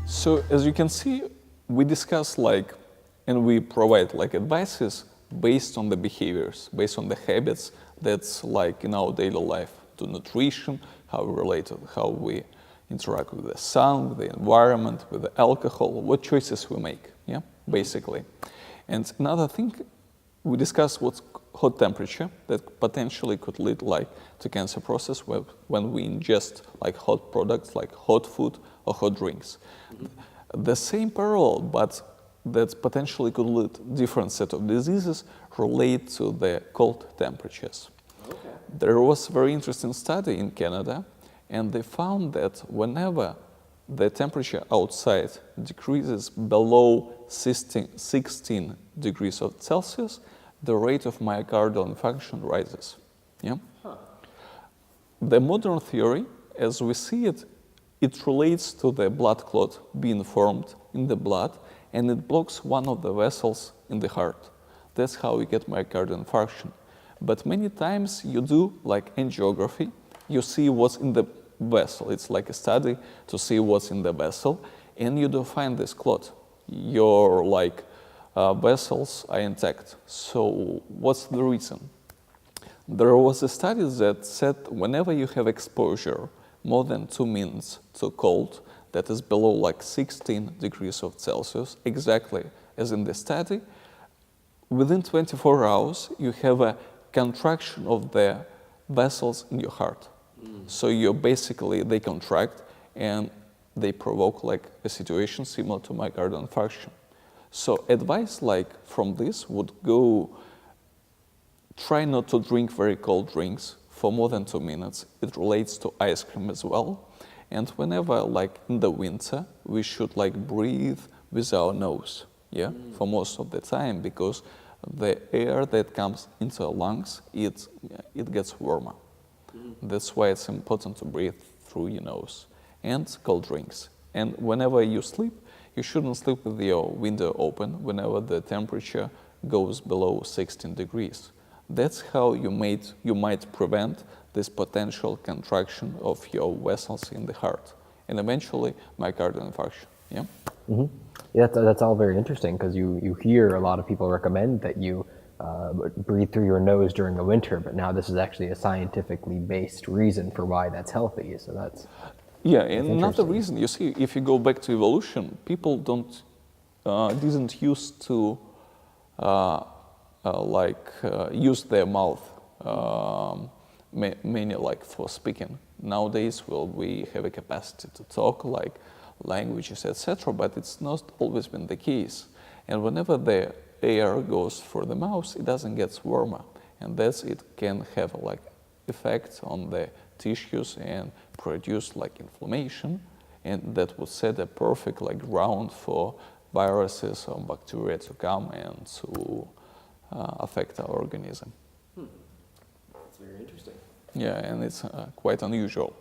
So as you can see, we discuss and we provide advices based on the behaviors, based on the habits that's in our daily life, to nutrition, how we relate, how we interact with the sun, with the environment, with the alcohol, what choices we make, yeah, basically. And another thing, we discuss what's hot temperature that potentially could lead to cancer process when we ingest hot products like hot food or hot drinks. The same parallel, but that potentially could lead different set of diseases relate to the cold temperatures. Okay. There was a very interesting study in Canada, and they found that whenever the temperature outside decreases below 16 degrees of Celsius, the rate of myocardial infarction rises. Yeah? Huh. The modern theory, as we see it, it relates to the blood clot being formed in the blood, and it blocks one of the vessels in the heart. That's how you get myocardial infarction. But many times you do angiography, you see what's in the vessel. It's like a study to see what's in the vessel, and you don't find this clot. Your vessels are intact. So what's the reason? There was a study that said whenever you have exposure more than 2 minutes to cold, that is below 16 degrees of Celsius, exactly as in the study, within 24 hours, you have a contraction of the vessels in your heart. So they contract and they provoke a situation similar to myocardial infarction. So advice from this would go, try not to drink very cold drinks for more than 2 minutes. It relates to ice cream as well. And whenever, in the winter, we should breathe with our nose, yeah, for most of the time, because the air that comes into our lungs, it gets warmer. That's why it's important to breathe through your nose. And cold drinks. And whenever you sleep, you shouldn't sleep with your window open whenever the temperature goes below 16 degrees. That's how you might prevent this potential contraction of your vessels in the heart, and eventually myocardial infarction. Yeah. Mm-hmm. Yeah, that's all very interesting, because you hear a lot of people recommend that you breathe through your nose during the winter, but now this is actually a scientifically based reason for why that's healthy. So that's and another reason. You see, if you go back to evolution, people didn't used to use their mouth. Many for speaking. Nowadays, we have a capacity to talk languages, etc., but it's not always been the case. And whenever the air goes through the mouth, it doesn't get warmer, and it can have effect on the tissues and produce inflammation, and that would set a perfect ground for viruses or bacteria to come and to affect our organism. That's very interesting. Yeah, and it's quite unusual.